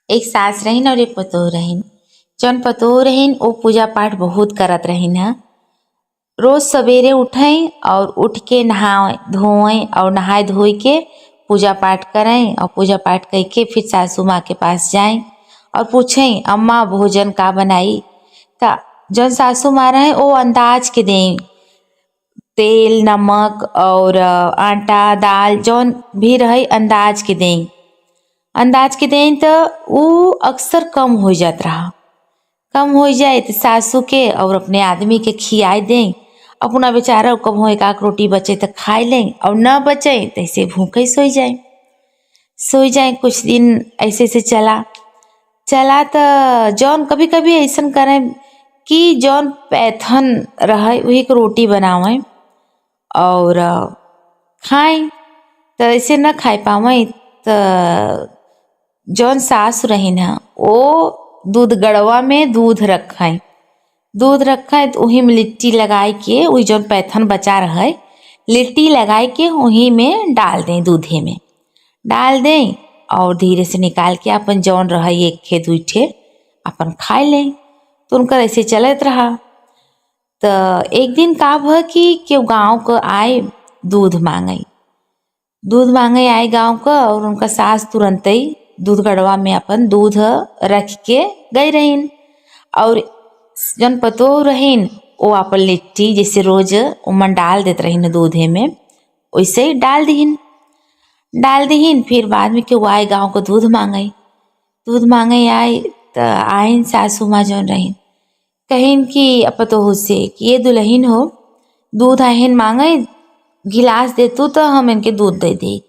एक सास रहीन और एक पतोह रहीन। जौन पतोह रहीन वो पूजा पाठ बहुत करत रहीन ह। रोज सवेरे उठें और उठ के नहाए धोएं और नहाए धोई के पूजा पाठ करें और पूजा पाठ करके फिर सासू माँ के पास जाएं और पूछें अम्मा भोजन का बनाई। तो जौन सासू माँ रहे वो अंदाज के दें, तेल नमक और आटा दाल जौन भी रहे अंदाज के दें। अंदाज के दें तो वो अक्सर कम हो जात रहा। कम हो जाए तो सासू के और अपने आदमी के खियाई दें। अपना बेचारा कब हो एक आक रोटी बचे तो खाई लें और न बचे तो ऐसे भूखे सोई जाए। कुछ दिन ऐसे से चला तो जौन कभी कभी ऐसा करें कि जौन पैथन रहे वही को रोटी बनावें और खाएं। तो ऐसे न खाए पावें तो जौन सास रही ना वो दूध गड़वा में दूध रखें तो वही में लिट्टी लगाए के वही जौन पैथन बचा रहे लिट्टी लगाए के वही में डाल दें, दूधे में डाल दें और धीरे से निकाल के अपन जौन रहे एक खे दुई ठे अपन खाए लें। तो उनका ऐसे चलत रहा। तो एक दिन का भ कि केव गाँव को आए दूध मांगे आए गाँव का और उनका सास तुरंत ही दूध गड़वा में अपन दूध रख के गई रहीन और जन पतोह रहीन वो अपन लिट्टी जैसे रोज उमन डाल देते रहीन दूधे में वैसे ही डाल दीन। फिर बाद में क्यों आए गाँव को दूध मांगे आए तो आइन सासू माँ जौन रहीन कहीन कि पतोह से कि ये दुल्हन हो दूध आहिन मांगे गिलास दे तू तो हम इनके दूध दे।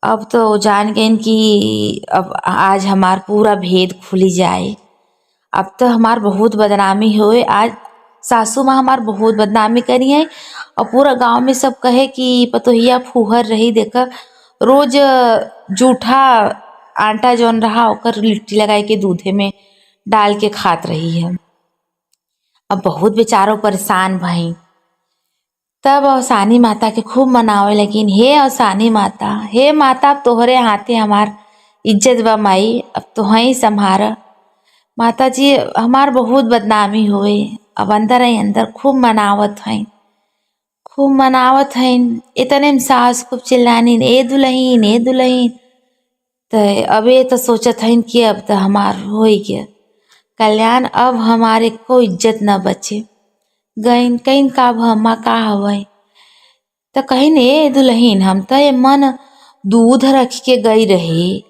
अब तो जान गए कि अब आज हमार पूरा भेद खुली जाए। अब तो हमार बहुत बदनामी होए। आज सासू माँ हमार बहुत बदनामी करी है और पूरा गांव में सब कहे कि पतोहिया फूहर रही देखा रोज जूठा आटा जौन रहा ओकर लिट्टी लगाए के दूधे में डाल के खात रही है। अब बहुत बेचारों परेशान भई। तब अवसानी माता के खूब मनावे लेकिन हे अवसानी माता, हे माता अब तोहरे हाथे हमार इज्जत बा माई, अब तो ही संभार। माता जी हमार बहुत बदनामी हुए। अब अंदर खूब मनावत हैं। इतने में सास खूब चिल्लानी ए दुल्हन। तो अब ये तो सोचत हैं कि अब तो हमार हो ही गया कल्याण, अब हमारे को इज्जत न बचे गईन कहीं का भमा का हवै। तो कहीं ने दुल्हन हम तो ये मन दूध रख के गई रही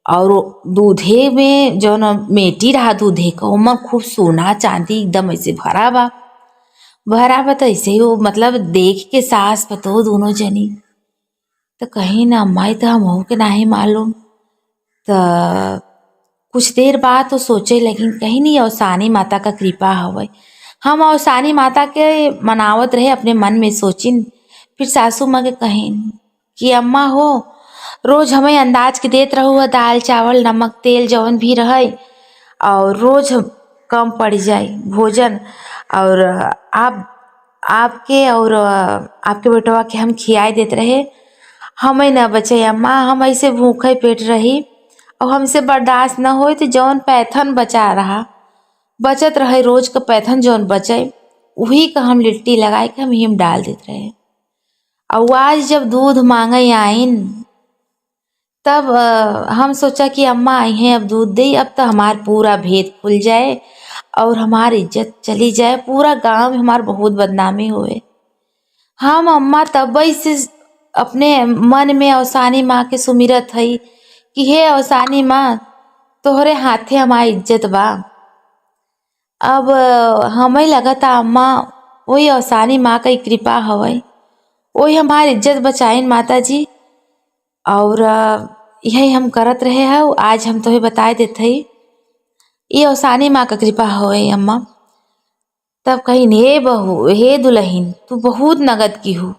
और दूधे में जो न मेटी रहा दूधे का ओमा खूब सोना चांदी एकदम ऐसे भरा बा तो ऐसे ही वो मतलब देख के सास पतोह दोनों जनी तो कहीं ना माई तो हम हो के नहीं मालूम। तो कुछ देर बाद तो सोचे लेकिन कहीं नहीं अवसानी माता का कृपा हवै। हम अवसानी माता के मनावत रहे अपने मन में सोचिन। फिर सासू माँ के कहीन कि अम्मा हो रोज हमें अंदाज के देत रहू दाल चावल नमक तेल जौन भी रहे और रोज कम पड़ जाए भोजन और आपके बेटवा के हम खियाई देते रहे हमें न बचे अम्मा, हम ऐसे भूखे पेट रही और हमसे बर्दाश्त न हो तो जौन पैथन बचत रहे रोज का पैथन जौन बचे वही का हम लिट्टी लगाए के हम हिम डाल देते रहे। और आज जब दूध मांगे आइन तब हम सोचा कि अम्मा आई हैं अब दूध दे, अब तो हमार पूरा भेद खुल जाए और हमारी इज्जत चली जाए, पूरा गांव में हमार बहुत बदनामी होए। हम अम्मा तब से अपने मन में अवसानी माँ के सुमिरत हई कि हे अवसानी माँ तोहरे हाथे हमारी इज्जत बा। अब हमें लगता अम्मा वही अवसानी माँ का कृपा हवै वही हमारी इज्जत बचाइन माता जी और यही हम करत रहे हैं। आज हम तुम्हें बताए देते ही ये अवसानी माँ का कृपा हवै अम्मा। तब कहीं हे बहू हे दुल्हन तू बहुत नगद की हो,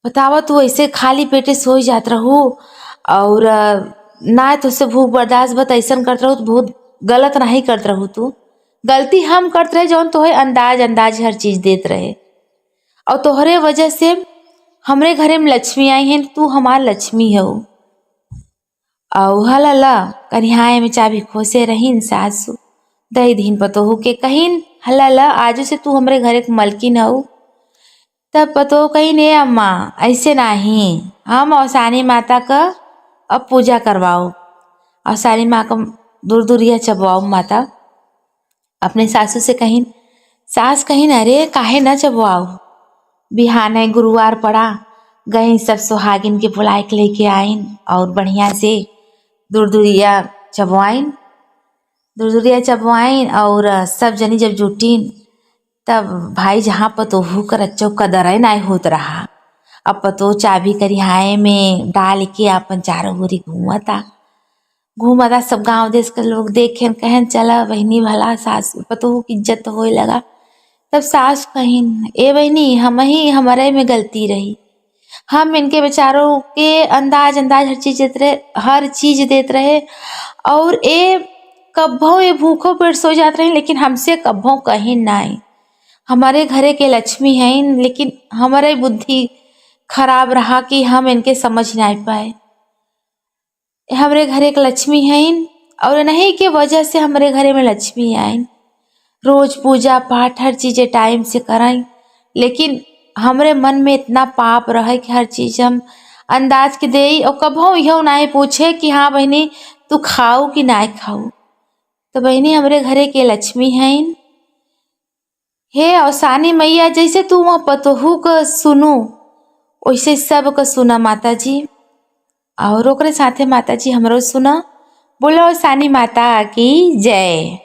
बतावा तू ऐसे खाली पेटे सो जात रहू और ना तो से भूख बर्दाश्त बत ऐसा करत रहू तो बहुत गलत नहीं करत रहू। तू गलती हम करत रहे जौन तोहे अंदाज हर चीज देत रहे और तोहरे वजह से हमरे घरे में लक्ष्मी आई हैं, तू हमार लक्ष्मी हो। और हला कन्हाए में चाबी खोसे रहीन सासू दही दीन पतोहू के कहीन हला आजू से तू हमरे घरे के मलकिन हऊ। तब पतो कही ने अम्मा ऐसे नहीं, हम औसानी माता का अब पूजा करवाओ, औसानी माँ का दूर दूरिया चबवाओ माता। अपने सासू से कहीन, सास कहीन अरे काहे न चबवाओ, बिहाने गुरुवार पड़ा गई सब सुहागिन के बुलाए के लेके आइन और बढ़िया से दूर दूरिया चबवाइन और सब जनी जब जुटीन तब भाई जहाँ पतोहू कर अच्छो कदर नहीं होत रहा। अब पतो चाबी करिहाए में डाल के अपन चारों ओरी घूमता सब गांव देश के लोग देखे कहन चला बहनी भला सास पतोहू की इज्जत होए लगा। तब सास कहिन ए बहनी हम ही हमारे में गलती रही, हम इनके बेचारों के अंदाज हर चीज देते रहे और ए कब्बों ये भूखों पेट सो जाते रहे, लेकिन हमसे कब्बों कहीं नहीं। हमारे घरे के लक्ष्मी हैं लेकिन हमारे बुद्धि खराब रहा कि हम इनके समझ नहीं पाए। हमारे घरे के लक्ष्मी हैं और नहीं के वजह से हमारे घरे में लक्ष्मी आइन। रोज पूजा पाठ हर चीजें टाइम से कराएं, लेकिन हमरे मन में इतना पाप रहे कि हर चीज हम अंदाज के दे और कभो यह नहीं पूछे कि हाँ बहनी तू खाऊ कि नहीं खाऊ। तो बहनी हमरे घरे के लक्ष्मी हैं। हे औसानी मैया जैसे तू वहाँ पतोहू का सुनू वैसे सब का सुना माता जी, और ओकरे साथे माता जी हमरो सुना। बोलो औसानी माता की जय।